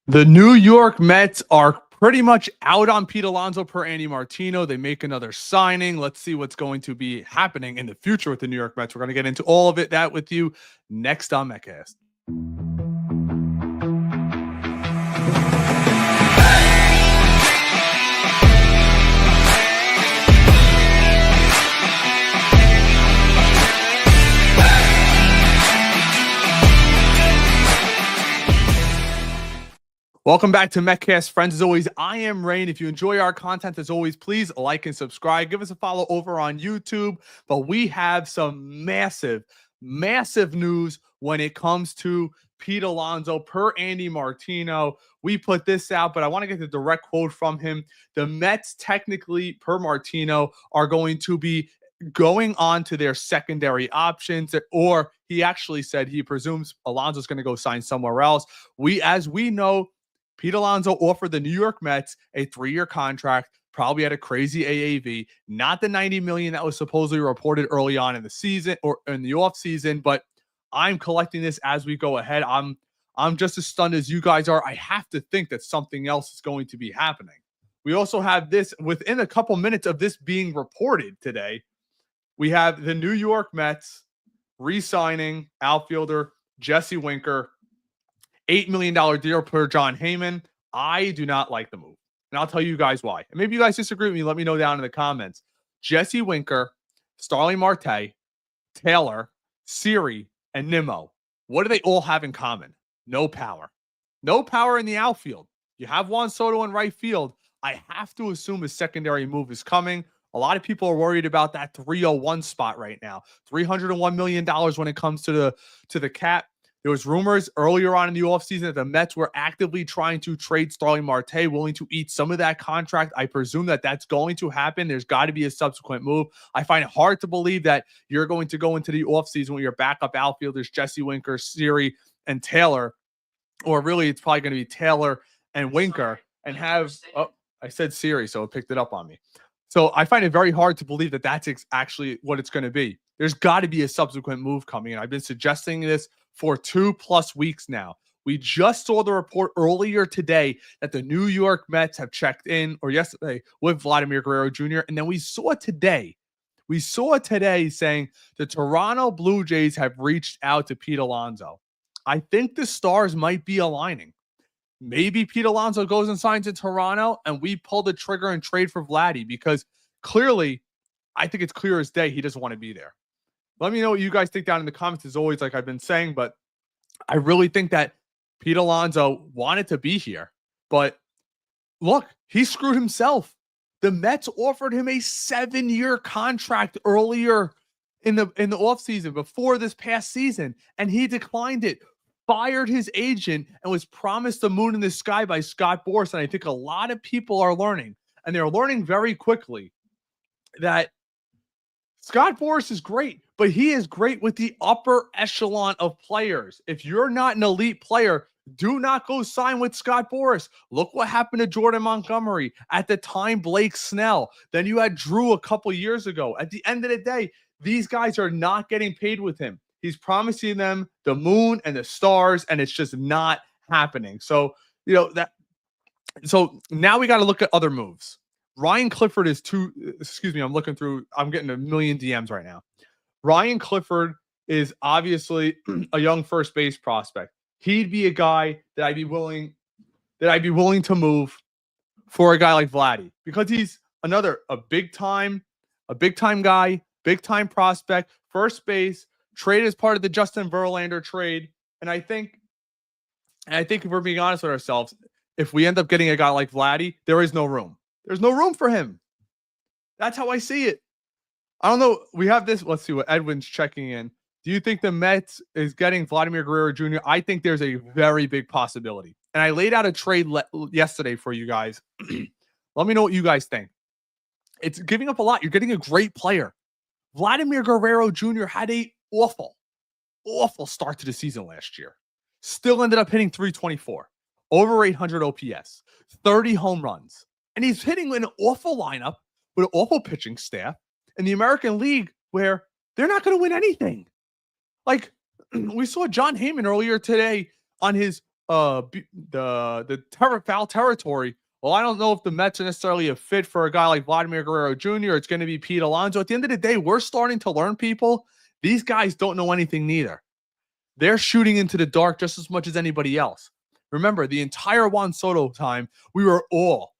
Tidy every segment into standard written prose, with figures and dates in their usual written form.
The New York Mets are pretty much out on Pete Alonso per Andy Martino. They make another signing. Let's see what's going to be happening in the future with the New York Mets. We're going to get into all of that with you next on MetCast. Welcome back to MetCast, friends. As always, I am Rain. If you enjoy our content, as always, please like and subscribe. Give us a follow over on YouTube. But we have some massive news when it comes to Pete Alonso per Andy Martino. We put this out, but I want to get the direct quote from him. The Mets, technically, per Martino, are going to be going on to their secondary options, or he actually said he presumes Alonso's going to go sign somewhere else. As we know, Pete Alonso offered the New York Mets a 3-year contract, probably at a crazy AAV, not the $90 million that was supposedly reported early on in the season or in the offseason, but I'm collecting this as we go ahead. I'm just as stunned as you guys are. I have to think that something else is going to be happening. We also have this within a couple minutes of this being reported today. We have the New York Mets re-signing outfielder Jesse Winker, $8 million deal per John Heyman. I do not like the move. And I'll tell you guys why. And maybe you guys disagree with me. Let me know down in the comments. Jesse Winker, Starling Marte, Taylor, Siri, and Nimmo. What do they all have in common? No power. No power in the outfield. You have Juan Soto in right field. I have to assume a secondary move is coming. A lot of people are worried about that 301 spot right now. $301 million when it comes to the cap. There was rumors earlier on in the offseason that the Mets were actively trying to trade Starling Marte, willing to eat some of that contract. I presume that that's going to happen. There's got to be a subsequent move. I find it hard to believe that you're going to go into the offseason with your backup outfielders, Jesse Winker, Siri, and Taylor, or really it's probably going to be Taylor and Winker, and have, I said Siri, so it picked it up on me. So I find it very hard to believe that that's actually what it's going to be. There's got to be a subsequent move coming, and I've been suggesting this for 2+ weeks now. We just saw the report earlier today that the New York Mets have checked in, or yesterday, with Vladimir Guerrero Jr. And then we saw today saying the Toronto Blue Jays have reached out to Pete Alonso. I think the stars might be aligning. Maybe Pete Alonso goes and signs in Toronto and we pull the trigger and trade for Vladdy, because clearly, I think it's clear as day he doesn't want to be there. Let me know what you guys think down in the comments, as always, like I've been saying, but I really think that Pete Alonso wanted to be here. But look, he screwed himself. The Mets offered him a 7-year contract earlier in the offseason, before this past season, and he declined it, fired his agent, and was promised the moon in the sky by Scott Boras. And I think a lot of people are learning, and they're learning very quickly, that Scott Boras is great, but he is great with the upper echelon of players. If you're not an elite player, do not go sign with Scott Boras. Look what happened to Jordan Montgomery. At the time, Blake Snell. Then you had Drew a couple years ago. At the end of the day, these guys are not getting paid with him. He's promising them the moon and the stars, and it's just not happening. So, so now we got to look at other moves. Ryan Clifford is I'm getting a million DMs right now. Ryan Clifford is obviously a young first base prospect. He'd be a guy that I'd be willing to move for a guy like Vladdy, because he's a big time guy, big time prospect, first base, trade as part of the Justin Verlander trade. And I think if we're being honest with ourselves, if we end up getting a guy like Vladdy, there is no room. There's no room for him. That's how I see it. I don't know. We have this. Let's see what Edwin's checking in. Do you think the Mets is getting Vladimir Guerrero Jr.? I think there's a very big possibility. And I laid out a trade yesterday for you guys. Let me know what you guys think. It's giving up a lot. You're getting a great player. Vladimir Guerrero Jr. had a awful start to the season last year. Still ended up hitting 324, over 800 OPS, 30 home runs. And he's hitting an awful lineup with an awful pitching staff in the American League, where they're not going to win anything. Like, we saw John Heyman earlier today on his foul territory. Well, I don't know if the Mets are necessarily a fit for a guy like Vladimir Guerrero Jr. It's going to be Pete Alonso. At the end of the day, we're starting to learn, people. These guys don't know anything neither. They're shooting into the dark just as much as anybody else. Remember, the entire Juan Soto time, we were all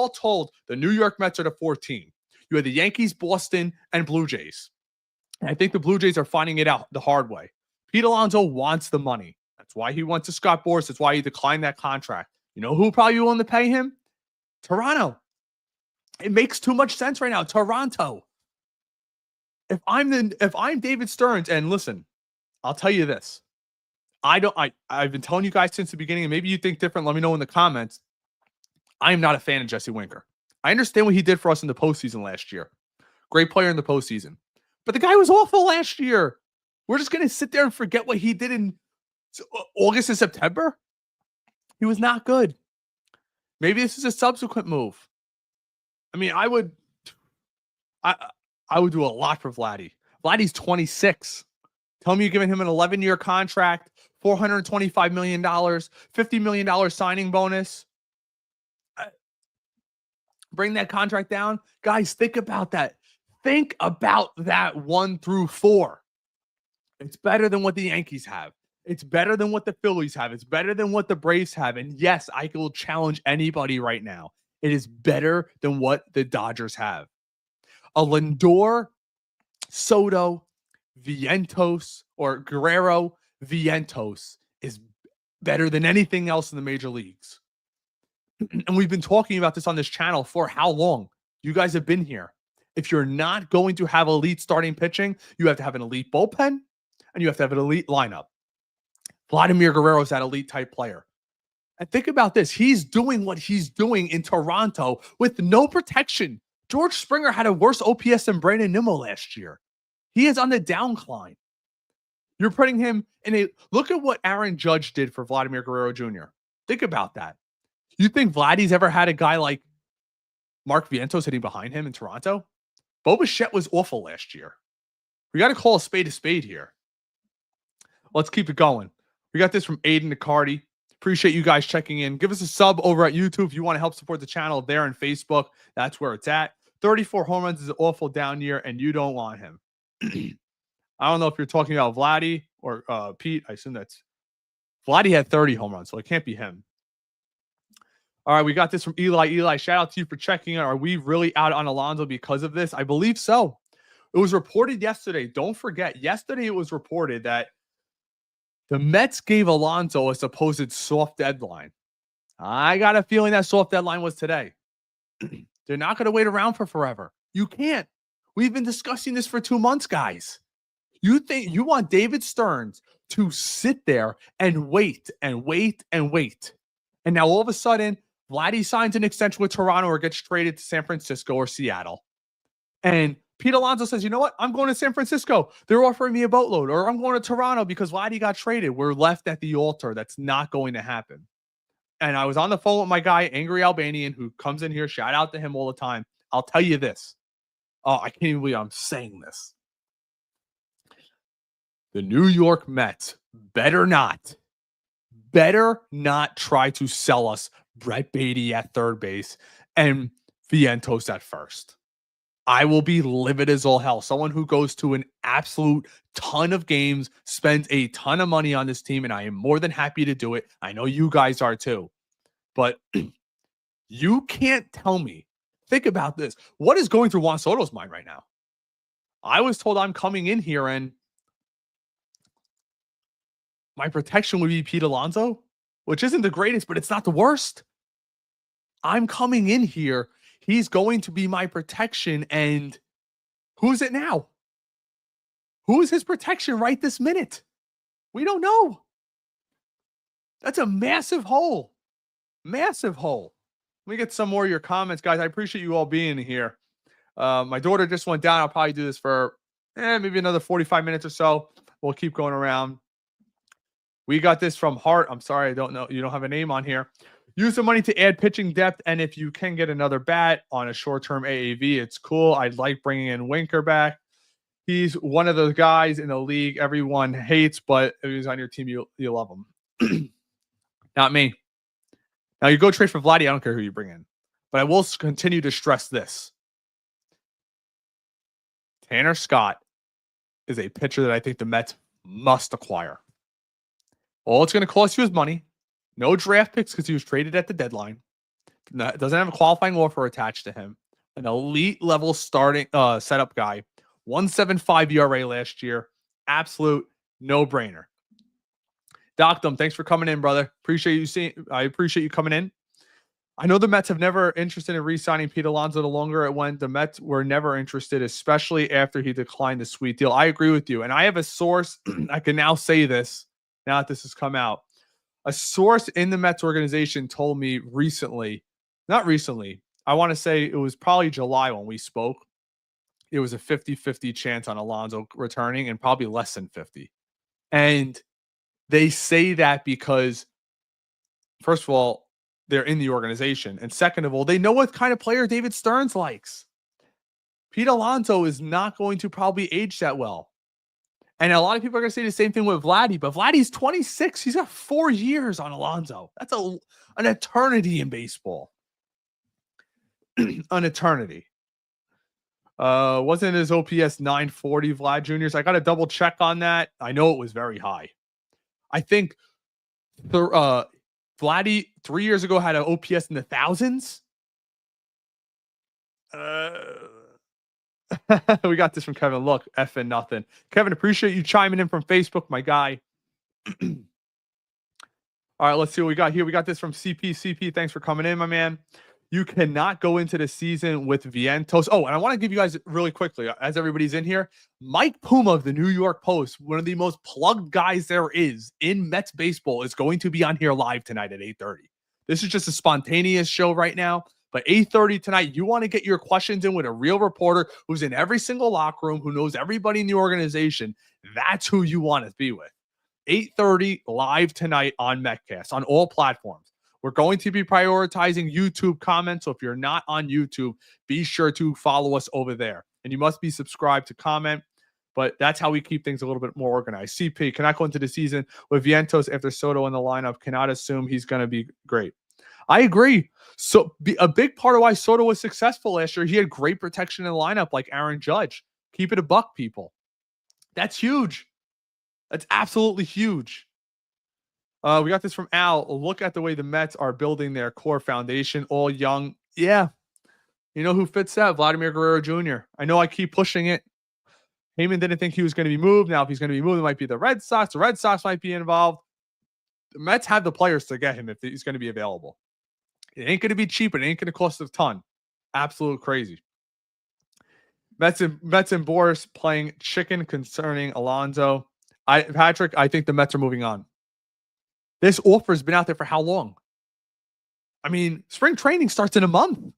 told the New York Mets are the 14. You had the Yankees, Boston, and Blue Jays. And I think the Blue Jays are finding it out the hard way. Pete Alonso wants the money. That's why he went to Scott Boras. That's why he declined that contract. You know who probably willing to pay him? Toronto. It makes too much sense right now. Toronto. If I'm David Stearns, and listen, I'll tell you this. I've been telling you guys since the beginning, and maybe you think different. Let me know in the comments. I am not a fan of Jesse Winker. I understand what he did for us in the postseason last year. Great player in the postseason. But the guy was awful last year. We're just going to sit there and forget what he did in August and September? He was not good. Maybe this is a subsequent move. I mean, I would do a lot for Vladdy. Vladdy's 26. Tell me you're giving him an 11-year contract, $425 million, $50 million signing bonus. Bring that contract down. Guys, think about that. Think about that 1 through 4. It's better than what the Yankees have. It's better than what the Phillies have. It's better than what the Braves have. And yes, I will challenge anybody right now. It is better than what the Dodgers have. A Lindor, Soto, Vientos, or Guerrero, Vientos is better than anything else in the major leagues. And we've been talking about this on this channel for how long? You guys have been here. If you're not going to have elite starting pitching, you have to have an elite bullpen and you have to have an elite lineup. Vladimir Guerrero is that elite type player. And think about this. He's doing what he's doing in Toronto with no protection. George Springer had a worse OPS than Brandon Nimmo last year. He is on the downcline. You're putting him in a... Look at what Aaron Judge did for Vladimir Guerrero Jr. Think about that. You think Vladdy's ever had a guy like Mark Vientos hitting behind him in Toronto? Bo Bichette was awful last year. We got to call a spade here. Let's keep it going. We got this from Aiden Nicardi. Appreciate you guys checking in. Give us a sub over at YouTube if you want to help support the channel there on Facebook. That's where it's at. 34 home runs is an awful down year, and you don't want him. I don't know if you're talking about Vladdy or Pete. I assume that's... Vladdy had 30 home runs, so it can't be him. All right, we got this from Eli. Eli, shout out to you for checking in. Are we really out on Alonso because of this? I believe so. It was reported yesterday. Don't forget, yesterday it was reported that the Mets gave Alonso a supposed soft deadline. I got a feeling that soft deadline was today. They're not going to wait around for forever. You can't. We've been discussing this for 2 months, guys. You think you want David Stearns to sit there and wait and wait and wait. And now all of a sudden, Vladdy signs an extension with Toronto or gets traded to San Francisco or Seattle. And Pete Alonso says, you know what? I'm going to San Francisco. They're offering me a boatload. Or I'm going to Toronto because Vladdy got traded. We're left at the altar. That's not going to happen. And I was on the phone with my guy, Angry Albanian, who comes in here. Shout out to him all the time. I'll tell you this. Oh, I can't even believe I'm saying this. The New York Mets better not try to sell us Brett Beatty at third base and Vientos at first. I will be livid as all hell. Someone who goes to an absolute ton of games, spends a ton of money on this team, and I am more than happy to do it. I know you guys are too. But you can't tell me. Think about this. What is going through Juan Soto's mind right now? I was told I'm coming in here and my protection would be Pete Alonso, which isn't the greatest, but it's not the worst. I'm coming in here. He's going to be my protection. And who's it now? Who is his protection right this minute? We don't know. That's a massive hole. Massive hole. Let me get some more of your comments, guys. I appreciate you all being here. My daughter just went down. I'll probably do this for maybe another 45 minutes or so. We'll keep going around. We got this from Hart. I'm sorry, I don't know. You don't have a name on here. Use the money to add pitching depth, and if you can get another bat on a short-term AAV, it's cool. I'd like bringing in Winker back. He's one of those guys in the league everyone hates, but if he's on your team, you love him. Not me. Now you go trade for Vladdy. I don't care who you bring in, but I will continue to stress this: Tanner Scott is a pitcher that I think the Mets must acquire. All it's going to cost you is money. No draft picks because he was traded at the deadline. Doesn't have a qualifying offer attached to him. An elite level starting setup guy. 1.75 ERA last year. Absolute no-brainer. Doctum, thanks for coming in, brother. I appreciate you coming in. I know the Mets have never interested in re-signing Pete Alonso. The longer it went, the Mets were never interested, especially after he declined the sweet deal. I agree with you. And I have a source. I can now say this, now that this has come out. A source in the Mets organization told me recently, not recently, I want to say it was probably July when we spoke. It was a 50-50 chance on Alonso returning and probably less than 50. And they say that because, first of all, they're in the organization. And second of all, they know what kind of player David Stearns likes. Pete Alonso is not going to probably age that well. And a lot of people are going to say the same thing with Vladdy, but Vladdy's 26. He's got 4 years on Alonso. That's an eternity in baseball. An eternity. Wasn't his OPS 940 Vlad Jr.'s? I got to double check on that. I know it was very high. I think Vladdy 3 years ago had an OPS in the thousands. We got this from Kevin. Look, effing nothing. Kevin, appreciate you chiming in from Facebook, my guy. All right, let's see what we got here. We got this from CP. CP, thanks for coming in, my man. You cannot go into the season with Vientos. Oh, and I want to give you guys really quickly, as everybody's in here, Mike Puma of the New York Post, one of the most plugged guys there is in Mets baseball, is going to be on here live tonight at 8:30. This is just a spontaneous show right now, but 8:30 tonight, you want to get your questions in with a real reporter who's in every single locker room, who knows everybody in the organization. That's who you want to be with. 8:30 live tonight on MetCast on all platforms. We're going to be prioritizing YouTube comments. So if you're not on YouTube, be sure to follow us over there. And you must be subscribed to comment. But that's how we keep things a little bit more organized. CP cannot go into the season with Vientos after Soto in the lineup. Cannot assume he's going to be great. I agree. So a big part of why Soto was successful last year, he had great protection in the lineup like Aaron Judge. Keep it a buck, people. That's huge. That's absolutely huge. We got this from Al. Look at the way the Mets are building their core foundation, all young. Yeah. You know who fits that? Vladimir Guerrero Jr. I know I keep pushing it. Heyman didn't think he was going to be moved. Now, if he's going to be moved, it might be the Red Sox. The Red Sox might be involved. The Mets have the players to get him if he's going to be available. It ain't going to be cheap. It ain't going to cost a ton. Absolute crazy. Mets and Boris playing chicken concerning Alonso. Patrick, I think the Mets are moving on. This offer has been out there for how long? I mean, spring training starts in a month.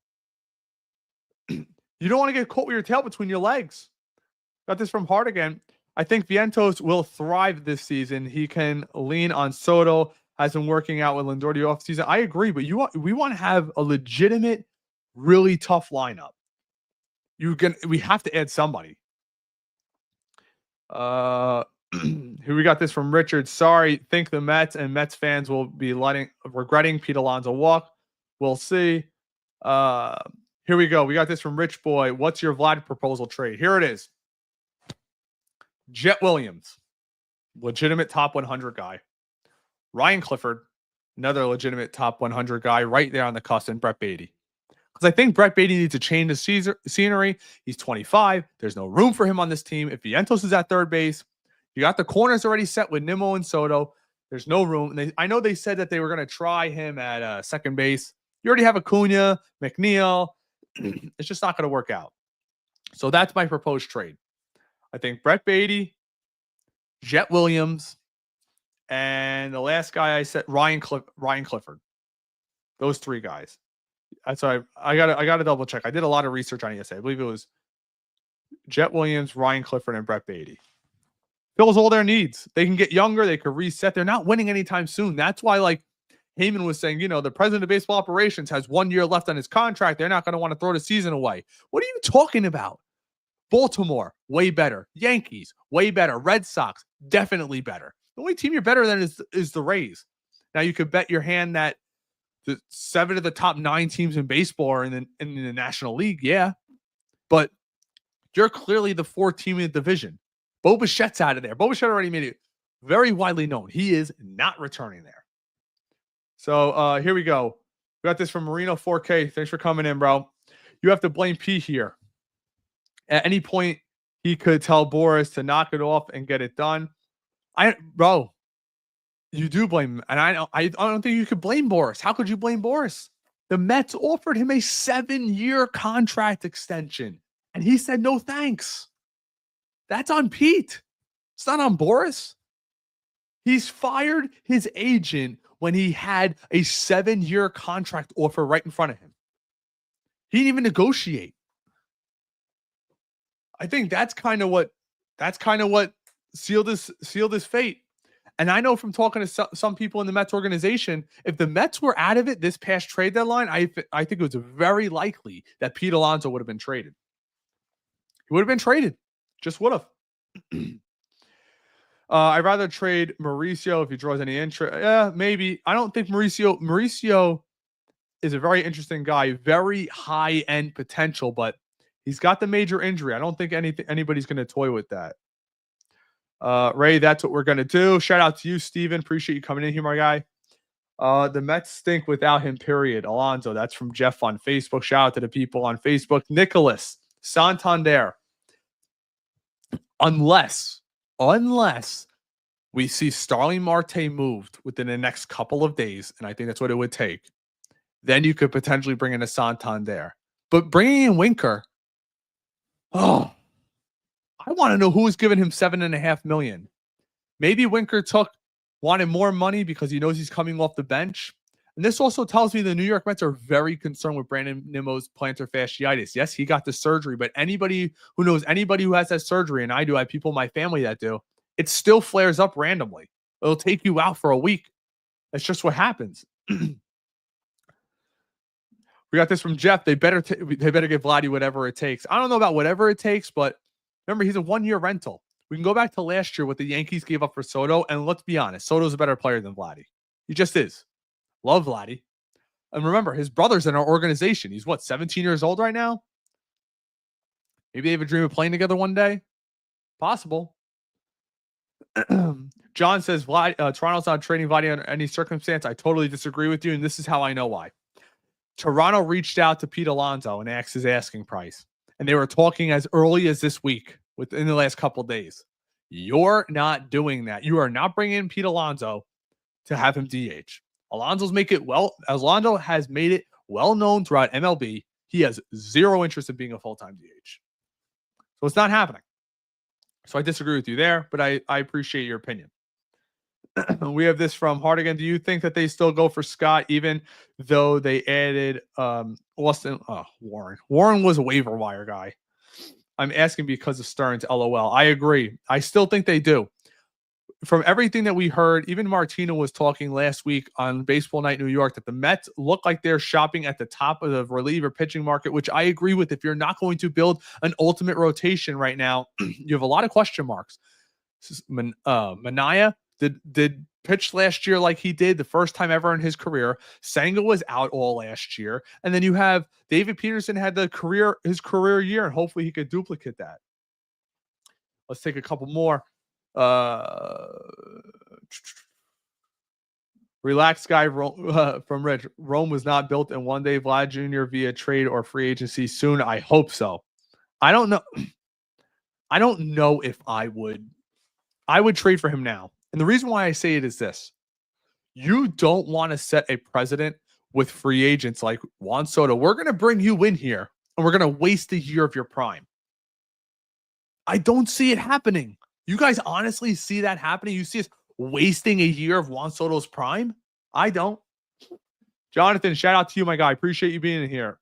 You don't want to get caught with your tail between your legs. Got this from Hart again. I think Vientos will thrive this season. He can lean on Soto. Has been working out with Lindor the offseason. I agree, but we want to have a legitimate, really tough lineup. We have to add somebody. Here we got this from Richard. Sorry, think the Mets and Mets fans will be regretting Pete Alonso walk. We'll see. Here we go. We got this from Rich Boy. What's your Vlad proposal trade? Here it is. Jet Williams, legitimate top 100 guy. Ryan Clifford, another legitimate top 100 guy right there on the cusp, and Brett Beatty. Because I think Brett Beatty needs to change the scenery. He's 25. There's no room for him on this team. If Vientos is at third base, you got the corners already set with Nimmo and Soto. There's no room. I know they said that they were going to try him at second base. You already have Acuna, McNeil. It's just not going to work out. So that's my proposed trade. I think Brett Beatty, Jet Williams, and the last guy I said, Ryan Clifford. Those three guys. That's why I got to double check. I did a lot of research on it yesterday. I believe it was Jet Williams, Ryan Clifford, and Brett Beatty. Fills all their needs. They can get younger. They can reset. They're not winning anytime soon. That's why, like Heyman was saying, the president of baseball operations has 1 year left on his contract. They're not going to want to throw the season away. What are you talking about? Baltimore, way better. Yankees, way better. Red Sox, definitely better. The only team you're better than is the Rays. Now you could bet your hand that the 7 of the top 9 teams in baseball are in the National League. Yeah. But you're clearly the 4th team in the division. Bo Bichette's out of there. Bo Bichette already made it very widely known. He is not returning there. So here we go. We got this from Marino 4K. Thanks for coming in, bro. You have to blame P here. At any point, he could tell Boris to knock it off and get it done. Bro, you do blame him. And I don't think you could blame Boris. How could you blame Boris? The Mets offered him a 7-year contract extension, and he said no thanks. That's on Pete. It's not on Boris. He's fired his agent when he had a 7-year contract offer right in front of him. He didn't even negotiate. I think that's kind of what sealed his fate. And I know from talking to some people in the Mets organization, if the Mets were out of it this past trade deadline, I think it was very likely that Pete Alonso would have been traded. He would have been traded. Just would have. I'd rather trade Mauricio if he draws any interest. Yeah, maybe. I don't think Mauricio is a very interesting guy, very high-end potential, but he's got the major injury. I don't think anybody's going to toy with that. Ray, that's what we're going to do. Shout out to you, Steven. Appreciate you coming in here, my guy. The Mets stink without him, period. Alonso, that's from Jeff on Facebook. Shout out to the people on Facebook. Nicholas, Santander. Unless we see Starling Marte moved within the next couple of days, and I think that's what it would take, then you could potentially bring in a Santander. But bringing in Winker, I want to know who was giving him $7.5 million. Maybe Winker wanted more money because he knows he's coming off the bench. And this also tells me the New York Mets are very concerned with Brandon Nimmo's plantar fasciitis. Yes, he got the surgery, but anybody who knows anybody who has that surgery, and I do, I have people in my family that do, it still flares up randomly. It'll take you out for a week. That's just what happens. We got this from Jeff. They better give Vladdy whatever it takes. I don't know about whatever it takes, but remember, he's a 1-year rental. We can go back to last year what the Yankees gave up for Soto, and let's be honest, Soto's a better player than Vladdy. He just is. Love Vladdy. And remember, his brother's in our organization. He's 17 years old right now? Maybe they have a dream of playing together one day? Possible. John says, Toronto's not trading Vladdy under any circumstance. I totally disagree with you, and this is how I know why. Toronto reached out to Pete Alonso and asked his asking price. And they were talking as early as this week, within the last couple of days. You're not doing that. You are not bringing in Pete Alonso to have him DH. Alonso has made it well known throughout MLB. He has zero interest in being a full-time DH. So it's not happening. So I disagree with you there, but I appreciate your opinion. We have this from Hardigan. Do you think that they still go for Scott even though they added Austin? Warren. Warren was a waiver wire guy. I'm asking because of Stearns, LOL. I agree. I still think they do. From everything that we heard, even Martino was talking last week on Baseball Night New York that the Mets look like they're shopping at the top of the reliever pitching market, which I agree with. If you're not going to build an ultimate rotation right now, you have a lot of question marks. Manaea did pitch last year like he did the first time ever in his career. Senga was out all last year. And then you have David Peterson had his career year, and hopefully he could duplicate that. Let's take a couple more. Relaxed guy from Rich. Rome was not built in one day. Vlad Jr. via trade or free agency soon. I hope so. I don't know. I don't know if I would trade for him now. And the reason why I say it is this. You don't want to set a precedent with free agents like Juan Soto. We're going to bring you in here and we're going to waste a year of your prime. I don't see it happening. You guys honestly see that happening? You see us wasting a year of Juan Soto's prime? I don't. Jonathan, shout out to you, my guy. Appreciate you being here.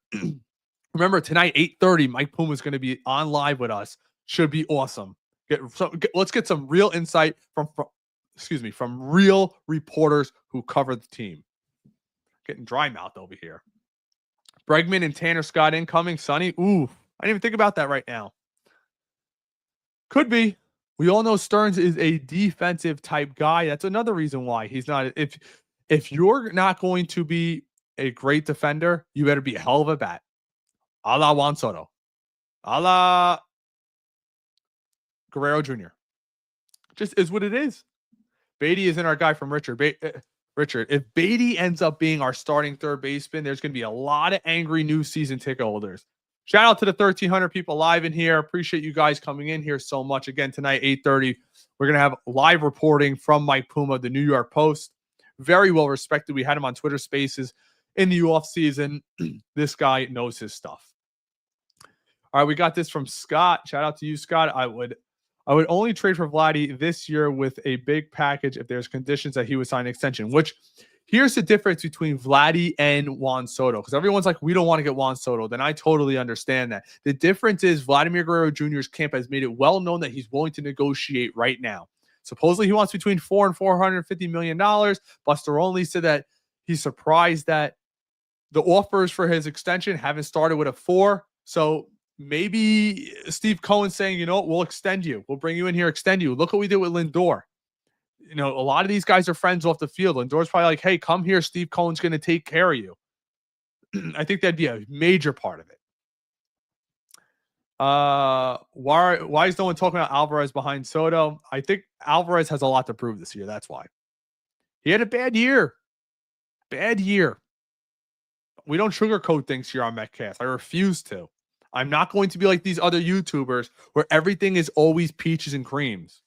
Remember, tonight, 8:30, Mike Puma is going to be on live with us. Should be awesome. Let's get some real insight from real reporters who cover the team. Getting dry mouth over here. Bregman and Tanner Scott incoming. Sonny. Ooh, I didn't even think about that right now. Could be. We all know Stearns is a defensive type guy. That's another reason why he's not. if you're not going to be a great defender, you better be a hell of a bat. A la Juan Soto. A la Guerrero Jr. Just is what it is. Beatty isn't our guy from Richard. Richard, if Beatty ends up being our starting third baseman, there's going to be a lot of angry new season ticket holders. Shout out to the 1,300 people live in here. Appreciate you guys coming in here so much. Again, tonight, 8:30, we're going to have live reporting from Mike Puma, the New York Post. Very well respected. We had him on Twitter Spaces in the offseason. This guy knows his stuff. All right, we got this from Scott. Shout out to you, Scott. I would only trade for Vladdy this year with a big package if there's conditions that he would sign an extension, which here's the difference between Vladdy and Juan Soto, because everyone's like, we don't want to get Juan Soto. Then I totally understand that. The difference is Vladimir Guerrero Jr.'s camp has made it well known that he's willing to negotiate right now. Supposedly he wants between $400 and $450 million. Buster Olney said that he's surprised that the offers for his extension haven't started with a 4. So maybe Steve Cohen's saying, you know what, we'll extend you. We'll bring you in here, extend you. Look what we did with Lindor. You know, a lot of these guys are friends off the field. Lindor's probably like, hey, come here. Steve Cohen's going to take care of you. I think that'd be a major part of it. Why is no one talking about Alvarez behind Soto? I think Alvarez has a lot to prove this year. That's why. He had a bad year. Bad year. We don't sugarcoat things here on MetCast. I refuse to. I'm not going to be like these other YouTubers where everything is always peaches and creams.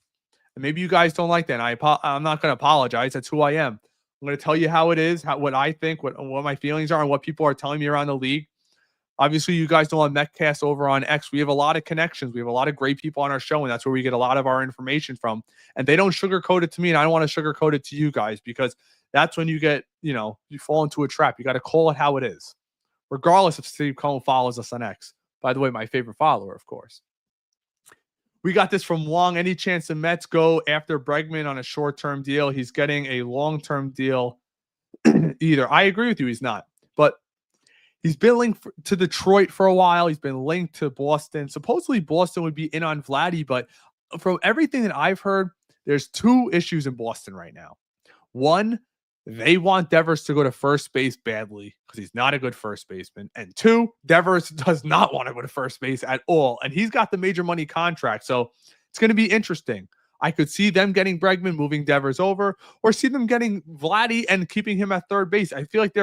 And maybe you guys don't like that. I'm not going to apologize. That's who I am. I'm going to tell you how it is, what I think, what my feelings are, and what people are telling me around the league. Obviously, you guys know on MetCast over on X, we have a lot of connections. We have a lot of great people on our show, and that's where we get a lot of our information from. And they don't sugarcoat it to me, and I don't want to sugarcoat it to you guys, because that's when you get, you fall into a trap. You got to call it how it is, regardless if Steve Cohen follows us on X. By the way, my favorite follower, of course. We got this from Wong. Any chance the Mets go after Bregman on a short-term deal? He's getting a long-term deal either. I agree with you, he's not. But he's been linked to Detroit for a while. He's been linked to Boston. Supposedly Boston would be in on Vladdy, but from everything that I've heard, there's 2 issues in Boston right now. One, they want Devers to go to first base badly because he's not a good first baseman. And 2, Devers does not want to go to first base at all. And he's got the major money contract. So it's going to be interesting. I could see them getting Bregman, moving Devers over, or see them getting Vladdy and keeping him at third base. I feel like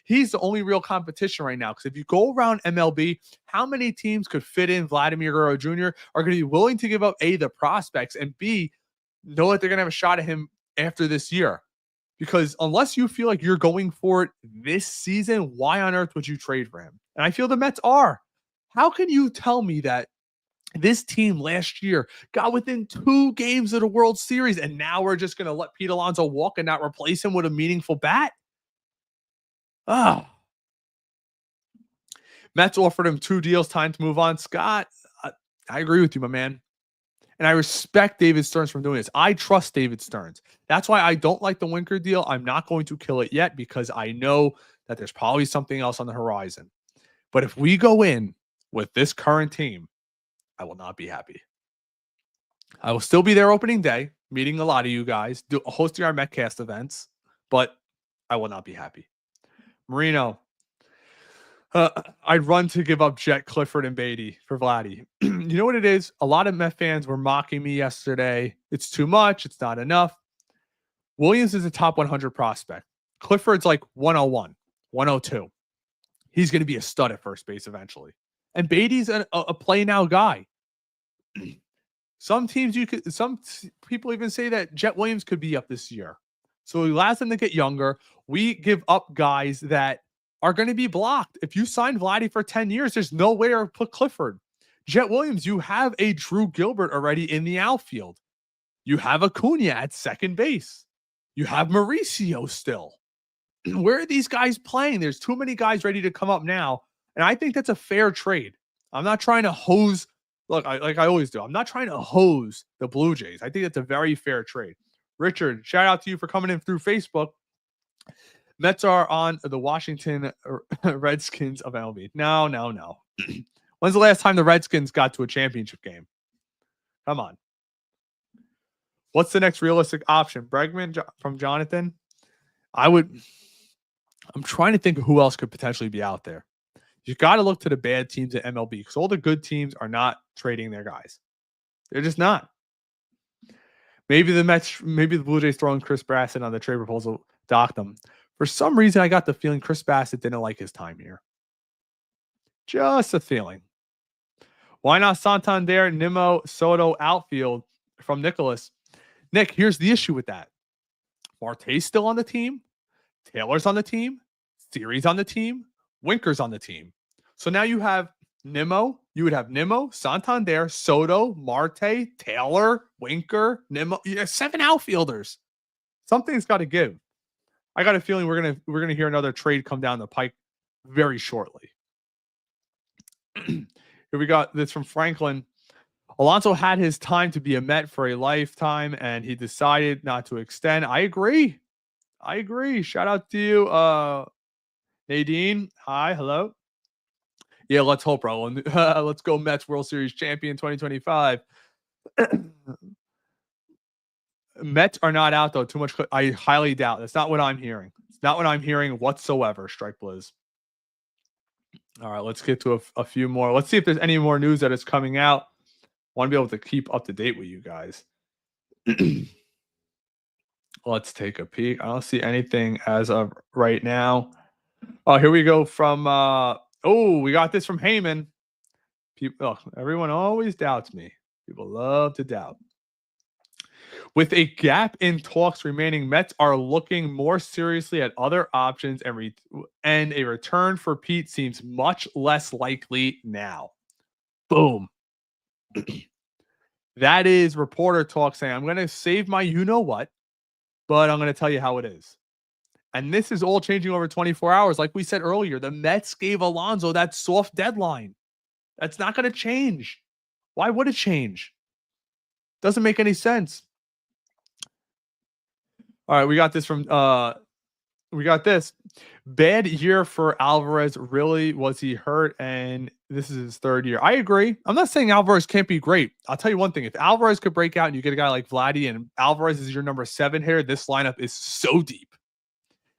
he's the only real competition right now. Because if you go around MLB, how many teams could fit in Vladimir Guerrero Jr. are going to be willing to give up A, the prospects, and B, know that they're going to have a shot at him after this year? Because unless you feel like you're going for it this season, why on earth would you trade for him? And I feel the Mets are. How can you tell me that this team last year got within 2 games of the World Series, and now we're just going to let Pete Alonso walk and not replace him with a meaningful bat? Mets offered him 2 deals, time to move on. Scott, I agree with you, my man. And I respect David Stearns from doing this. I trust David Stearns. That's why I don't like the Winker deal. I'm not going to kill it yet because I know that there's probably something else on the horizon. But if we go in with this current team, I will not be happy. I will still be there opening day, meeting a lot of you guys, hosting our MetCast events, but I will not be happy. Marino, I'd run to give up Jet, Clifford, and Beatty for Vladdy. You know what it is? A lot of Met fans were mocking me yesterday. It's too much. It's not enough. Williams is a top 100 prospect. Clifford's like 101, 102. He's going to be a stud at first base eventually. And Beatty's a play now guy. Some people even say that Jet Williams could be up this year. So we allow them to get younger. We give up guys that are going to be blocked. If you sign Vladdy for 10 years, there's nowhere to put Clifford. Jet Williams, you have a Drew Gilbert already in the outfield. You have Acuna at second base. You have Mauricio still. Where are these guys playing? There's too many guys ready to come up now. And I think that's a fair trade. I'm not trying to hose. Look, like I always do. I'm not trying to hose the Blue Jays. I think that's a very fair trade. Richard, shout out to you for coming in through Facebook. Mets are on the Washington Redskins of MLB. No. When's the last time the Redskins got to a championship game? Come on. What's the next realistic option? Bregman from Jonathan? I'm trying to think of who else could potentially be out there. You got to look to the bad teams at MLB because all the good teams are not trading their guys. They're just not. Maybe the Mets, maybe the Blue Jays throwing Chris Bassett on the trade proposal docked them. For some reason, I got the feeling Chris Bassett didn't like his time here. Just a feeling. Why not Santander, Nimmo, Soto outfield from Nicholas? Nick, here's the issue with that. Marte's still on the team. Taylor's on the team. Siri's on the team. Winker's on the team. So now you have Nimmo. You would have Nimmo, Santander, Soto, Marte, Taylor, Winker, Nimmo. You have 7 outfielders. Something's got to give. I got a feeling we're gonna hear another trade come down the pike very shortly. Here we got this from Franklin. Alonso had his time to be a Met for a lifetime, and he decided not to extend. I agree. Shout out to you, Nadine. Hi, hello. Yeah, let's hope, bro. Let's go Mets World Series champion 2025. Mets are not out, though. Too much. I highly doubt. That's not what I'm hearing. It's not what I'm hearing whatsoever, Strike Blizz. All right, let's get to a few more. Let's see if there's any more news that is coming out. I want to be able to keep up to date with you guys. Let's take a peek. I don't see anything as of right now. Oh, here we go from we got this from Heyman. Everyone always doubts me. People love to doubt. With a gap in talks remaining, Mets are looking more seriously at other options, and a return for Pete seems much less likely now. Boom. That is reporter talk saying, I'm going to save my you-know-what, but I'm going to tell you how it is. And this is all changing over 24 hours. Like we said earlier, the Mets gave Alonso that soft deadline. That's not going to change. Why would it change? Doesn't make any sense. All right, we got this from bad year for Alvarez. Really, was he hurt? And this is his 3rd year. I agree. I'm not saying Alvarez can't be great. I'll tell you one thing. If Alvarez could break out and you get a guy like Vladdy and Alvarez is your number 7 hitter, this lineup is so deep.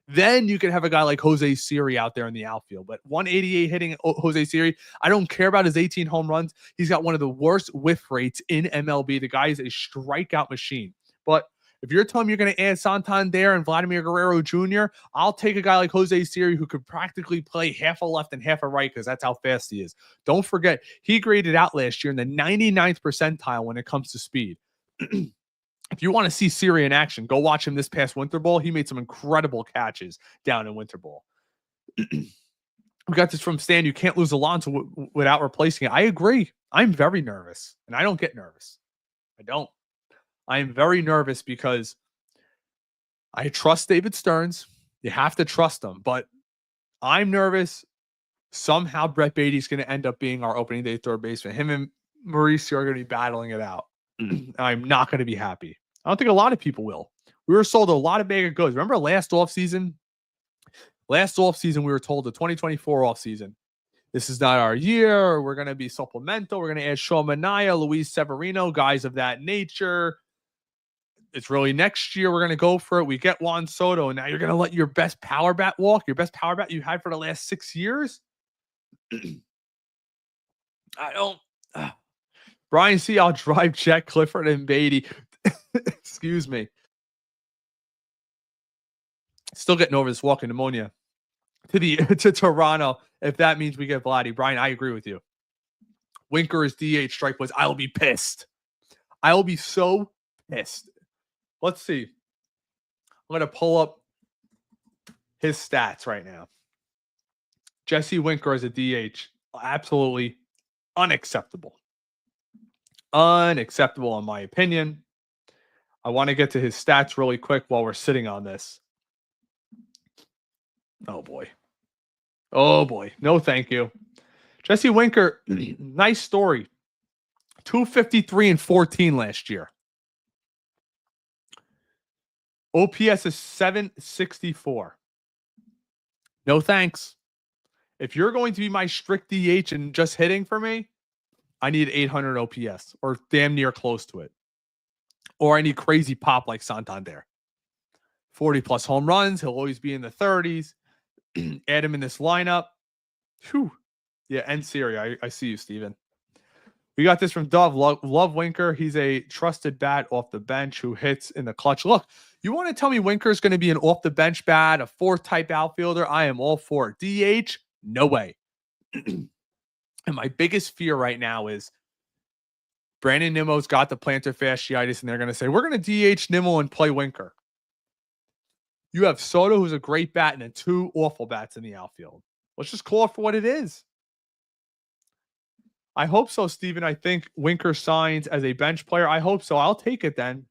Then you can have a guy like Jose Siri out there in the outfield. But 188 hitting Jose Siri, I don't care about his 18 home runs. He's got one of the worst whiff rates in MLB. The guy is a strikeout machine. But if you're telling me you're going to add Santander and Vladimir Guerrero Jr., I'll take a guy like Jose Siri who could practically play half a left and half a right because that's how fast he is. Don't forget, he graded out last year in the 99th percentile when it comes to speed. If you want to see Siri in action, go watch him this past Winter Bowl. He made some incredible catches down in Winter Bowl. We got this from Stan. You can't lose Alonso without replacing it. I agree. I'm very nervous, and I don't get nervous. I don't. I am very nervous because I trust David Stearns. You have to trust him, but I'm nervous. Somehow Brett Beatty's going to end up being our opening day third baseman. Him and Mauricio are going to be battling it out. I'm not going to be happy. I don't think a lot of people will. We were sold a lot of bag of goods. Remember last offseason? Last offseason, we were told the 2024 offseason, this is not our year. We're going to be supplemental. We're going to add Sean Manaea, Luis Severino, guys of that nature. It's really next year we're going to go for it. We get Juan Soto, and now you're going to let your best power bat walk, your best power bat you had for the last 6 years? I don't. Brian C., I'll drive Jack Clifford and Beatty. Excuse me. Still getting over this walking pneumonia to Toronto. If that means we get Vladdy. Brian, I agree with you. Winker is DH, Strike Blizz. I will be pissed. I will be so pissed. Let's see. I'm going to pull up his stats right now. Jesse Winker as a DH. Absolutely unacceptable. Unacceptable in my opinion. I want to get to his stats really quick while we're sitting on this. Oh, boy. Oh, boy. No, thank you. Jesse Winker, nice story. 253 and 14 last year. OPS is 764. No thanks. If you're going to be my strict DH and just hitting for me, I need 800 OPS or damn near close to it. Or I need crazy pop like Santander. 40 plus home runs. He'll always be in the 30s. Add him in this lineup. Whew. Yeah, end Siri. I see you, Steven. We got this from Dove. Love Winker. He's a trusted bat off the bench who hits in the clutch. Look, you want to tell me Winker is going to be an off the bench bat, a fourth type outfielder? I am all for it. DH? No way. And my biggest fear right now is Brandon Nimmo's got the plantar fasciitis, and they're going to say, we're going to DH Nimmo and play Winker. You have Soto, who's a great bat, and then two awful bats in the outfield. Let's just call it for what it is. I hope so, Steven. I think Winker signs as a bench player. I hope so. I'll take it then.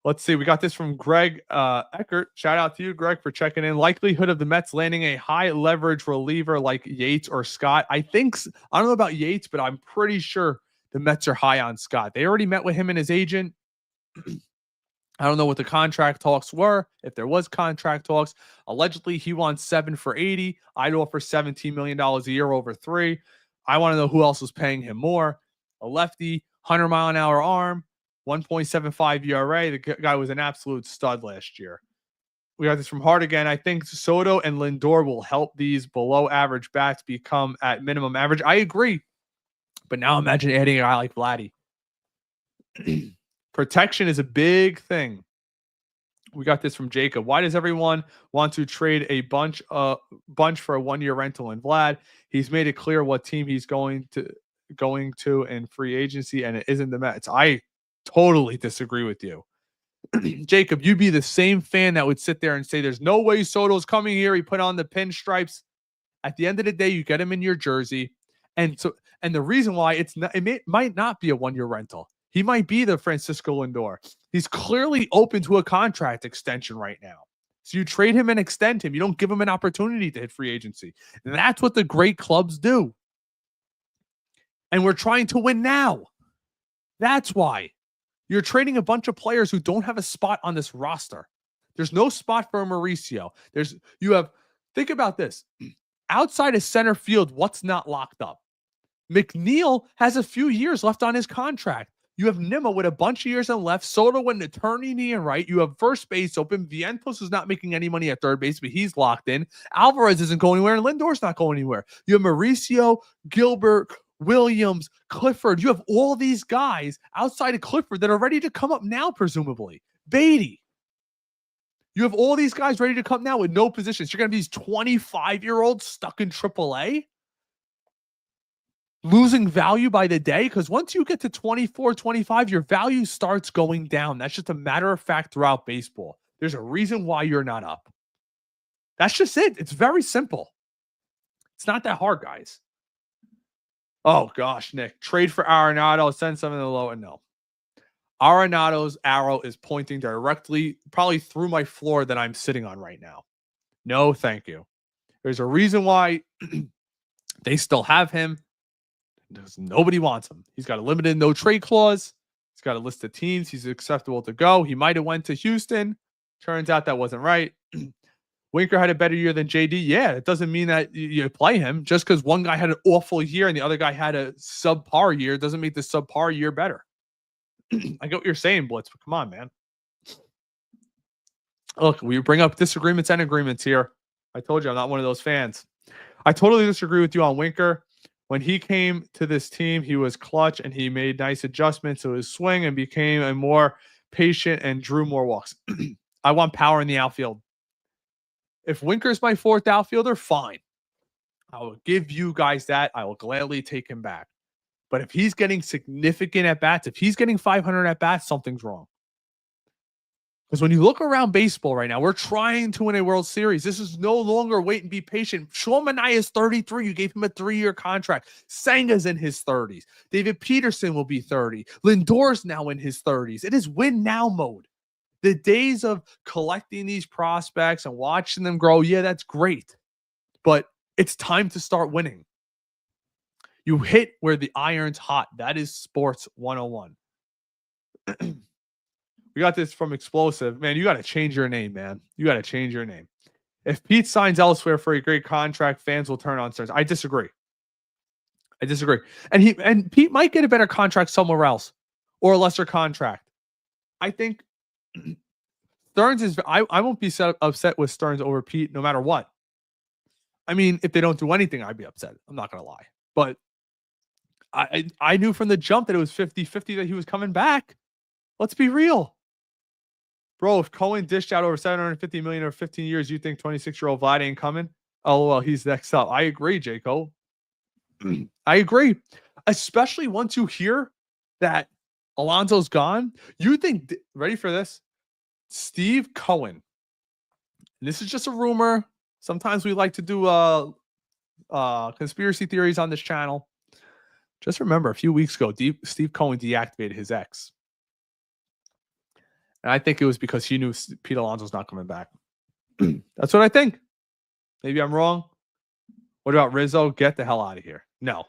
Let's see. We got this from Greg Eckert. Shout out to you, Greg, for checking in. Likelihood of the Mets landing a high leverage reliever like Yates or Scott. I don't know about Yates, but I'm pretty sure the Mets are high on Scott. They already met with him and his agent. I don't know what the contract talks were. If there was contract talks, allegedly he wants 7 for $80. I'd offer $17 million a year over 3. I want to know who else was paying him more. A lefty, 100-mile-an-hour arm, 1.75 ERA. The guy was an absolute stud last year. We got this from Hart again. I think Soto and Lindor will help these below-average bats become at minimum average. I agree. But now imagine adding a guy like Vladdy. Protection is a big thing. We got this from Jacob. Why does everyone want to trade a bunch for a 1-year rental in Vlad? He's made it clear what team he's going to in free agency, and it isn't the Mets. I totally disagree with you. Jacob, you'd be the same fan that would sit there and say, there's no way Soto's coming here. He put on the pinstripes. At the end of the day, you get him in your jersey. And the reason why it might not be a 1-year rental. He might be the Francisco Lindor. He's clearly open to a contract extension right now. So you trade him and extend him. You don't give him an opportunity to hit free agency. And that's what the great clubs do. And we're trying to win now. That's why. You're trading a bunch of players who don't have a spot on this roster. There's no spot for a Mauricio. Think about this. Outside of center field, what's not locked up? McNeil has a few years left on his contract. You have Nimmo with a bunch of years on left. Soto with an attorney knee and right. You have first base open. Vientos is not making any money at third base, but he's locked in. Alvarez isn't going anywhere, and Lindor's not going anywhere. You have Mauricio, Gilbert, Williams, Clifford. You have all these guys outside of Clifford that are ready to come up now, presumably. Beatty. You have all these guys ready to come now with no positions. You're going to be these 25-year-olds stuck in AAA? Losing value by the day, because once you get to 24, 25, your value starts going down. That's just a matter of fact throughout baseball. There's a reason why you're not up. That's just it. It's very simple. It's not that hard, guys. Oh, gosh, Nick. Trade for Arenado, send something to the low, and no. Arenado's arrow is pointing directly, probably through my floor that I'm sitting on right now. No, thank you. There's a reason why they still have him. Nobody wants him. He's got a limited no trade clause. He's got a list of teams he's acceptable to go. He might have went to Houston. Turns out that wasn't right. Winker had a better year than JD. Yeah, it doesn't mean that you play him. Just because one guy had an awful year and the other guy had a subpar year doesn't make the subpar year better. I get what you're saying, Blitz, but come on, man. Look, we bring up disagreements and agreements here. I told you I'm not one of those fans. I totally disagree with you on Winker. When he came to this team, he was clutch and he made nice adjustments to his swing and became a more patient and drew more walks. I want power in the outfield. If Winker's my fourth outfielder, fine. I will give you guys that. I will gladly take him back. But if he's getting significant at-bats, if he's getting 500 at-bats, something's wrong. Because when you look around baseball right now, we're trying to win a World Series. This is no longer wait and be patient. Sean Manaea is 33. You gave him a 3-year contract. Senga's in his 30s. David Peterson will be 30. Lindor's now in his 30s. It is win now mode. The days of collecting these prospects and watching them grow, yeah, that's great. But it's time to start winning. You hit where the iron's hot. That is sports 101. We got this from Explosive. Man, you got to change your name, man. You got to change your name. If Pete signs elsewhere for a great contract, fans will turn on stars. I disagree. And Pete might get a better contract somewhere else or a lesser contract. I think Stearns is. I won't be upset with Stearns over Pete no matter what. I mean, if they don't do anything, I'd be upset. I'm not gonna lie, but I knew from the jump that it was 50-50 that he was coming back. Let's be real. Bro, if Cohen dished out over $750 million over 15 years, you think 26-year-old Vlad ain't coming? Oh, well, he's next up. I agree, Jaco. I agree. Especially once you hear that Alonso's gone. You think, ready for this? Steve Cohen. And this is just a rumor. Sometimes we like to do conspiracy theories on this channel. Just remember, a few weeks ago, Steve Cohen deactivated his ex. And I think it was because he knew Pete Alonso's not coming back. That's what I think. Maybe I'm wrong. What about Rizzo? Get the hell out of here. No.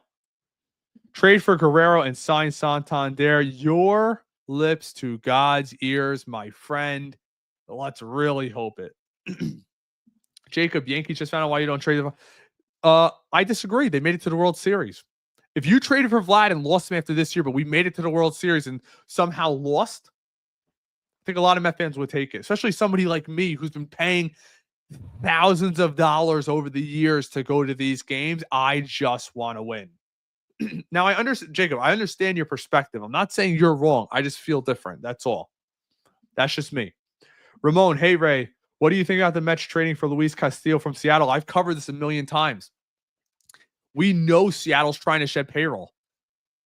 Trade for Guerrero and sign Santander. Your lips to God's ears, my friend. Let's really hope it. Jacob, Yankees just found out why you don't trade them. I disagree. They made it to the World Series. If you traded for Vlad and lost him after this year, but we made it to the World Series and somehow lost, I think a lot of Met fans would take it, especially somebody like me who's been paying thousands of dollars over the years to go to these games. I just want to win. Now, I understand, Jacob, I understand your perspective. I'm not saying you're wrong. I just feel different. That's all. That's just me. Ramon, hey, Ray, what do you think about the Mets trading for Luis Castillo from Seattle? I've covered this a million times. We know Seattle's trying to shed payroll.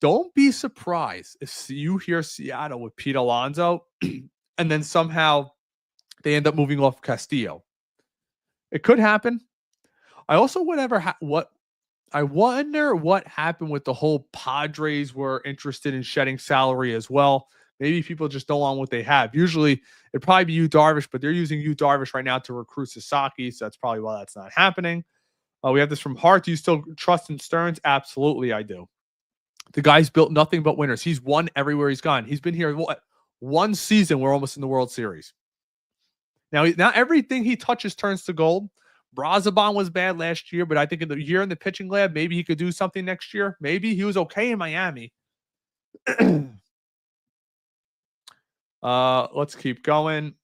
Don't be surprised if you hear Seattle with Pete Alonso and then somehow they end up moving off Castillo. It could happen. I also I wonder what happened with the whole Padres were interested in shedding salary as well. Maybe people just don't want what they have. Usually it'd probably be Yu Darvish, but they're using Yu Darvish right now to recruit Sasaki, so that's probably why that's not happening. We have this from Hart. Do you still trust in Stearns? Absolutely, I do. The guy's built nothing but winners. He's won everywhere he's gone. He's been here one season. We're almost in the World Series. Now everything he touches turns to gold. Brazaban was bad last year, but I think in the year in the pitching lab, maybe he could do something next year. Maybe he was okay in Miami. Let's keep going.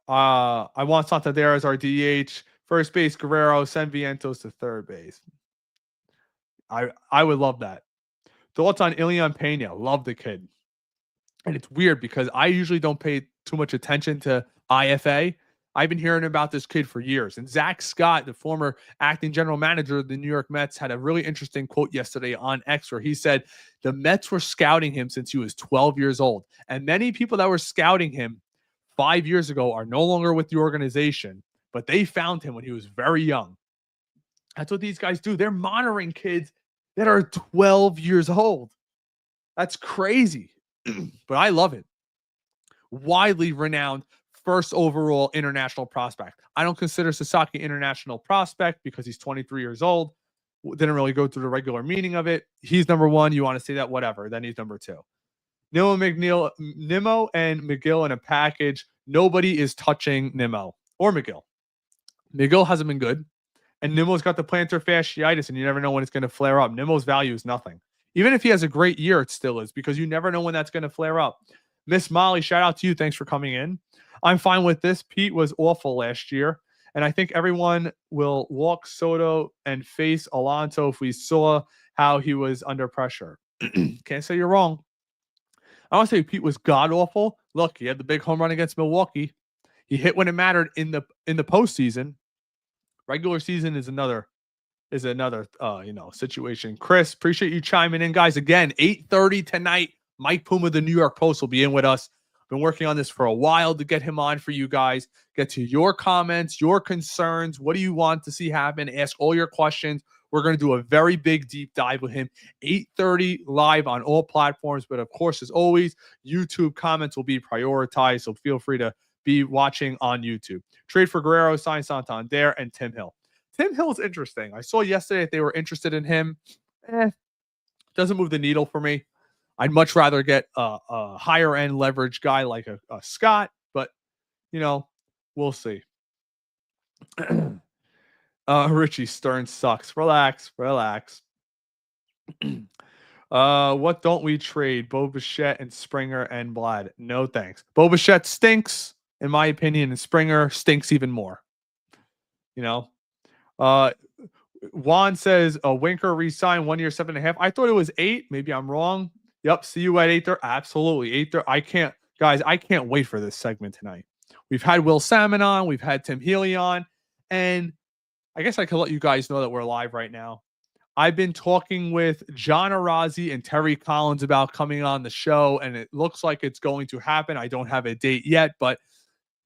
I want Santander as our DH. First base, Guerrero. Send Vientos to third base. I would love that. Thoughts on Ilian Pena? Love the kid. And it's weird because I usually don't pay too much attention to IFA. I've been hearing about this kid for years. And Zach Scott, the former acting general manager of the New York Mets, had a really interesting quote yesterday on X where he said the Mets were scouting him since he was 12 years old. And many people that were scouting him 5 years ago are no longer with the organization, but they found him when he was very young. That's what these guys do. They're monitoring kids that are 12 years old. That's crazy, but I love it. Widely renowned first overall international prospect. I don't consider Sasaki international prospect because he's 23 years old. Didn't really go through the regular meaning of it. He's number one. You want to say that? Whatever. Then he's number two. Nimmo and McGill in a package. Nobody is touching Nimmo or McGill. McGill hasn't been good. And Nimmo's got the plantar fasciitis, and you never know when it's going to flare up. Nimmo's value is nothing. Even if he has a great year, it still is, because you never know when that's going to flare up. Miss Molly, shout out to you. Thanks for coming in. I'm fine with this. Pete was awful last year, and I think everyone will walk Soto and face Alonso if we saw how he was under pressure. Can't say you're wrong. I don't say Pete was god-awful. Look, he had the big home run against Milwaukee. He hit when it mattered in the postseason. Regular season is another situation. Chris, appreciate you chiming in, guys. Again, 8:30 tonight. Mike Puma, the New York Post, will be in with us. Been working on this for a while to get him on for you guys. Get to your comments, your concerns. What do you want to see happen? Ask all your questions. We're going to do a very big deep dive with him. 8:30 live on all platforms. But of course, as always, YouTube comments will be prioritized. So feel free to be watching on YouTube. Trade for Guerrero, sign Santander, and Tim Hill. Tim Hill is interesting. I saw yesterday that they were interested in him. Doesn't move the needle for me. I'd much rather get a higher end leverage guy like a Scott, but we'll see. Richie, Stearns sucks. Relax. What don't we trade? Bo Bichette and Springer and Vlad. No thanks. Bo Bichette stinks. in my opinion, and Springer stinks even more. You know, uh, Juan says a Winker re-signed 1 year, 7.5. I thought it was 8. Maybe I'm wrong. Yep. See you at 8:30. Absolutely. 8:30. I can't wait for this segment tonight. We've had Will Salmon on. We've had Tim Healy on. And I guess I could let you guys know that we're live right now. I've been talking with John Arazi and Terry Collins about coming on the show, and it looks like it's going to happen. I don't have a date yet, but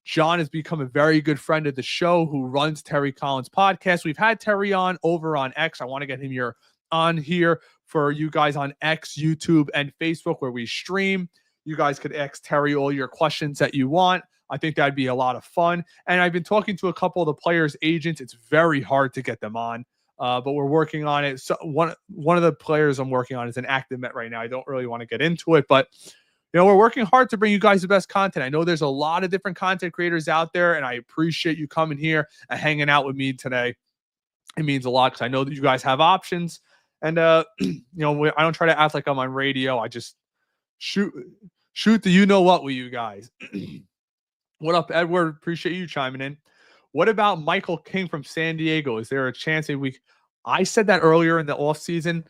John has become a very good friend of the show who runs Terry Collins' podcast. We've had Terry on over on X. I want to get him on here for you guys on X, YouTube, and Facebook where we stream. You guys could ask Terry all your questions that you want. I think that'd be a lot of fun. And I've been talking to a couple of the players' agents. It's very hard to get them on, but we're working on it. So one of the players I'm working on is an active Met right now. I don't really want to get into it, but we're working hard to bring you guys the best content. I know there's a lot of different content creators out there, and I appreciate you coming here and hanging out with me today. It means a lot because I know that you guys have options. And, I don't try to act like I'm on radio. I just shoot the you-know-what with you guys. What up, Edward? Appreciate you chiming in. What about Michael King from San Diego? Is there a chance that I said that earlier in the offseason.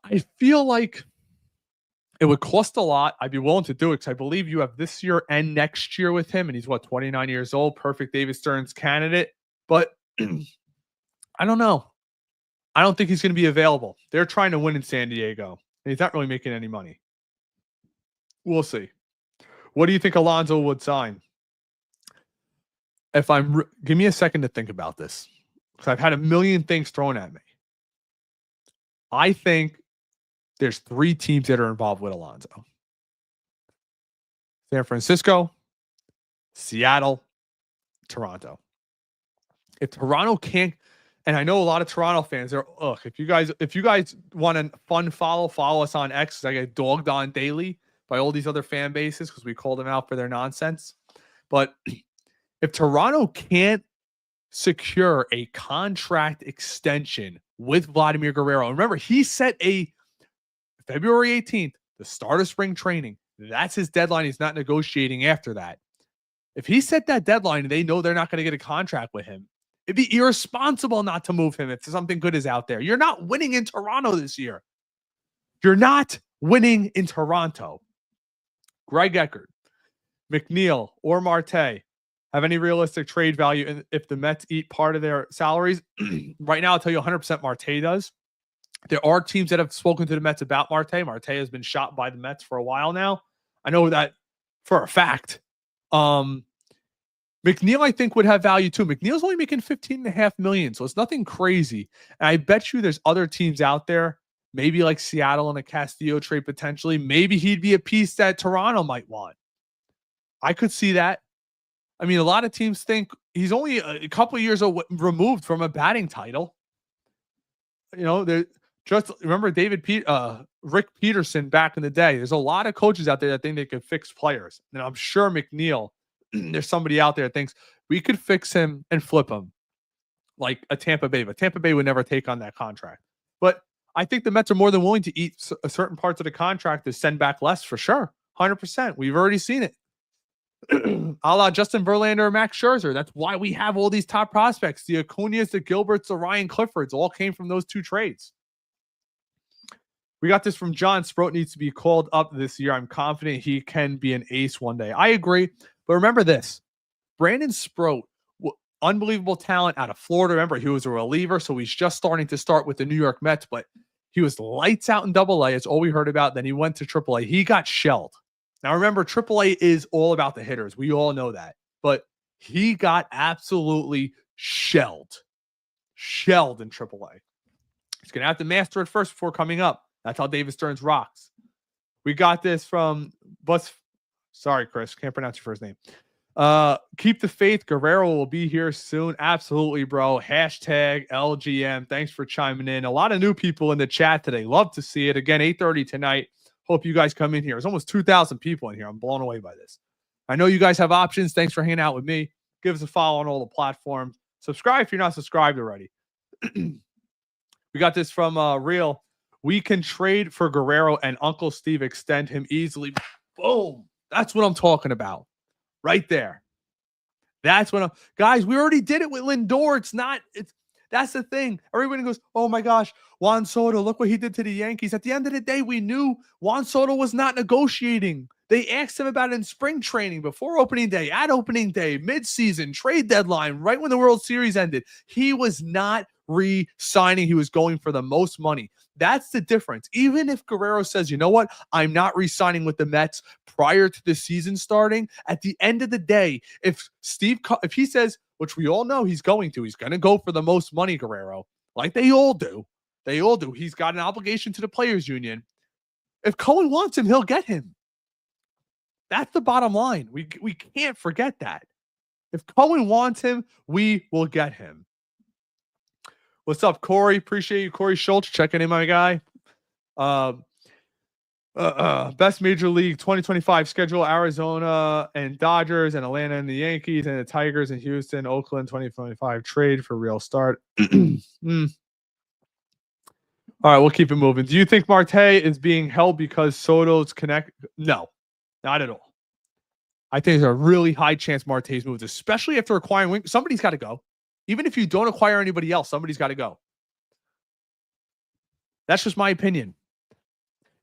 I feel like it would cost a lot. I'd be willing to do it because I believe you have this year and next year with him. And he's 29 years old, perfect David Stearns candidate. But I don't know. I don't think he's going to be available. They're trying to win in San Diego, and he's not really making any money. We'll see. What do you think Alonso would sign? Give me a second to think about this, because I've had a million things thrown at me. I think there's 3 teams that are involved with Alonso: San Francisco, Seattle, Toronto. If Toronto can't, and I know a lot of Toronto fans are, if you guys want a fun follow us on X. I get dogged on daily by all these other fan bases because we call them out for their nonsense. But if Toronto can't secure a contract extension with Vladimir Guerrero, remember, he set a February 18th, the start of spring training. That's his deadline. He's not negotiating after that. If he set that deadline and they know they're not going to get a contract with him, it'd be irresponsible not to move him if something good is out there. You're not winning in Toronto this year. You're not winning in Toronto. Greg Eckert, McNeil, or Marte have any realistic trade value if the Mets eat part of their salaries? Right now, I'll tell you 100% Marte does. There are teams that have spoken to the Mets about Marte. Marte has been shot by the Mets for a while now. I know that for a fact. McNeil, I think, would have value too. McNeil's only making $15.5 million, so it's nothing crazy. And I bet you there's other teams out there, maybe like Seattle and a Castillo trade potentially. Maybe he'd be a piece that Toronto might want. I could see that. I mean, a lot of teams think he's only a couple of years removed from a batting title. Just remember Rick Peterson back in the day. There's a lot of coaches out there that think they could fix players. And I'm sure McNeil, there's somebody out there that thinks we could fix him and flip him like a Tampa Bay. But Tampa Bay would never take on that contract. But I think the Mets are more than willing to eat certain parts of the contract to send back less for sure. 100%. We've already seen it. A la Justin Verlander or Max Scherzer. That's why we have all these top prospects. The Acuñas, the Gilberts, the Ryan Cliffords all came from those 2 trades. We got this from John. Sproat needs to be called up this year. I'm confident he can be an ace one day. I agree. But remember this. Brandon Sproat, unbelievable talent out of Florida. Remember, he was a reliever, so he's just starting to start with the New York Mets, but he was lights out in Double-A. It's all we heard about. Then he went to Triple-A. He got shelled. Now, remember, Triple-A is all about the hitters. We all know that. But he got absolutely shelled. Shelled in Triple-A. He's going to have to master it first before coming up. That's how David Stearns rocks. We got this from Sorry, Chris. Can't pronounce your first name. Keep the faith. Guerrero will be here soon. Absolutely, bro. Hashtag LGM. Thanks for chiming in. A lot of new people in the chat today. Love to see it. Again, 8:30 tonight. Hope you guys come in here. There's almost 2,000 people in here. I'm blown away by this. I know you guys have options. Thanks for hanging out with me. Give us a follow on all the platforms. Subscribe if you're not subscribed already. We got this from Real. We can trade for Guerrero and Uncle Steve extend him easily. Boom. That's what I'm talking about. right there. That's when, guys, we already did it with Lindor. That's the thing. Everybody goes, oh my gosh, Juan Soto, look what he did to the Yankees. At the end of the day, we knew Juan Soto was not negotiating. They asked him about it in spring training, before opening day, at opening day, midseason, trade deadline, right when the World Series ended. He was not re-signing. He was going for the most money. That's the difference. Even if Guerrero says, you know what, I'm not re-signing with the Mets prior to the season starting, at the end of the day, if he says, which we all know he's going to go for the most money, Guerrero, like they all do. He's got an obligation to the players union. If Cohen wants him, he'll get him. That's the bottom line. We can't forget that. If Cohen wants him, we will get him. What's up, Corey? Appreciate you, Corey Schultz, checking in, my guy. Best Major League 2025 schedule: Arizona and Dodgers, and Atlanta and the Yankees, and the Tigers and Houston, Oakland 2025 trade for real start. All right, we'll keep it moving. Do you think Marte is being held because Soto's connect? No, not at all. I think there's a really high chance Marte's moves, especially after acquiring Wink. Somebody's got to go. Even if you don't acquire anybody else, somebody's got to go. That's just my opinion.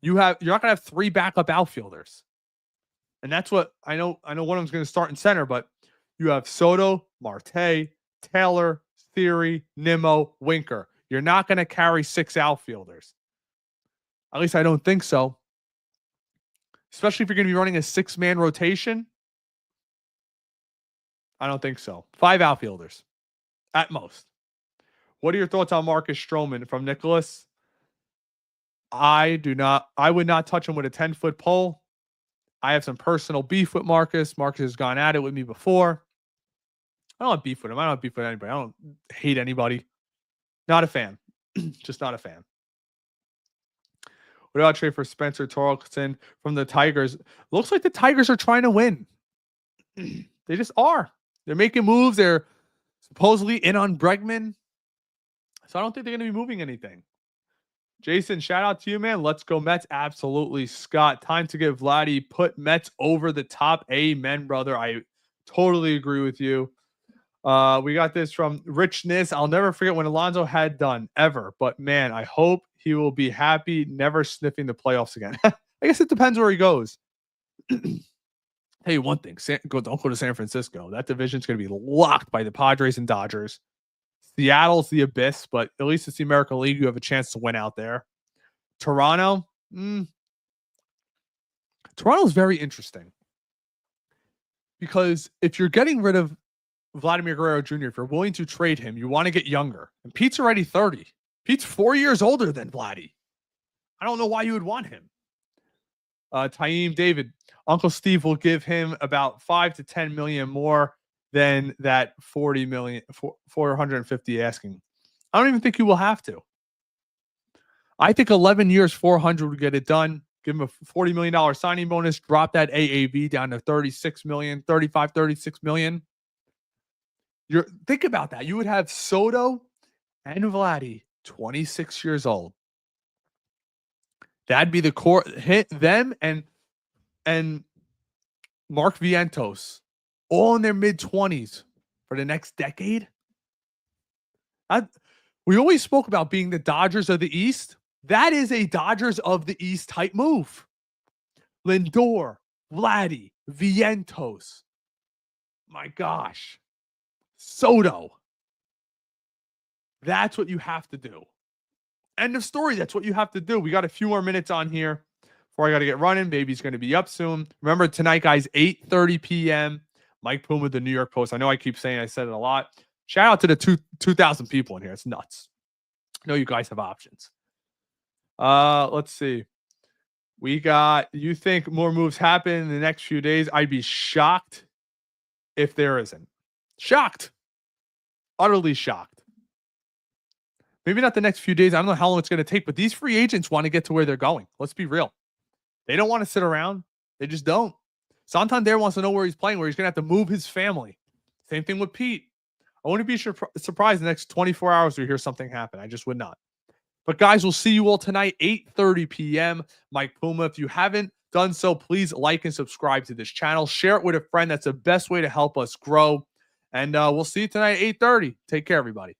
You're not going to have 3 backup outfielders. And that's what I know. I know one of them's going to start in center, but you have Soto, Marte, Taylor, Theory, Nimmo, Winker. You're not going to carry 6 outfielders. At least I don't think so. Especially if you're going to be running a 6-man rotation. I don't think so. 5 outfielders at most. What are your thoughts on Marcus Stroman from Nicholas? I would not touch him with a 10-foot pole. I have some personal beef with Marcus. Marcus has gone at it with me before. I don't have beef with him. I don't have beef with anybody. I don't hate anybody. Not a fan. Just not a fan. What about trade for Spencer Torkelson from the Tigers? Looks like the Tigers are trying to win. They just are. They're making moves. They're supposedly in on Bregman. So I don't think they're going to be moving anything. Jason, shout out to you, man. Let's go Mets. Absolutely, Scott. Time to get Vladdy. Put Mets over the top. Amen, brother. I totally agree with you. We got this from Richness. I'll never forget when Alonso had done, ever. But, man, I hope he will be happy never sniffing the playoffs again. I guess it depends where he goes. Hey, one thing. Don't go to San Francisco. That division's going to be locked by the Padres and Dodgers. Seattle's the abyss, but at least it's the American League. You have a chance to win out there. Toronto. Toronto's very interesting. Because if you're getting rid of Vladimir Guerrero Jr., if you're willing to trade him, you want to get younger. And Pete's already 30. Pete's 4 years older than Vladdy. I don't know why you would want him. Taim David. Uncle Steve will give him about 5 to 10 million more than that 40 million, 450 asking. I don't even think he will have to. I think 11 years, 400 would get it done. Give him a $40 million signing bonus. Drop that AAV down to 36 million, 35, 36 million. Think about that. You would have Soto and Vladdy, 26 years old. That'd be the core. Hit them and Mark Vientos, all in their mid-20s for the next decade. We always spoke about being the Dodgers of the East. That is a Dodgers of the East type move. Lindor, Vladdy, Vientos. My gosh. Soto. That's what you have to do. End of story. That's what you have to do. We got a few more minutes on here before I got to get running. Baby's going to be up soon. Remember tonight, guys, 8:30 p.m. Mike Puma, the New York Post. I know I keep saying I said it a lot. Shout out to the 2,000 people in here. It's nuts. I know you guys have options. Let's see. You think more moves happen in the next few days? I'd be shocked if there isn't. Shocked. Utterly shocked. Maybe not the next few days. I don't know how long it's going to take, but these free agents want to get to where they're going. Let's be real. They don't want to sit around. They just don't. Santander wants to know where he's playing, where he's going to have to move his family. Same thing with Pete. I wouldn't be surprised the next 24 hours to hear something happen. I just would not. But guys, we'll see you all tonight, 8:30 p.m. Mike Puma. If you haven't done so, please like and subscribe to this channel. Share it with a friend. That's the best way to help us grow. And we'll see you tonight at 8:30. Take care, everybody.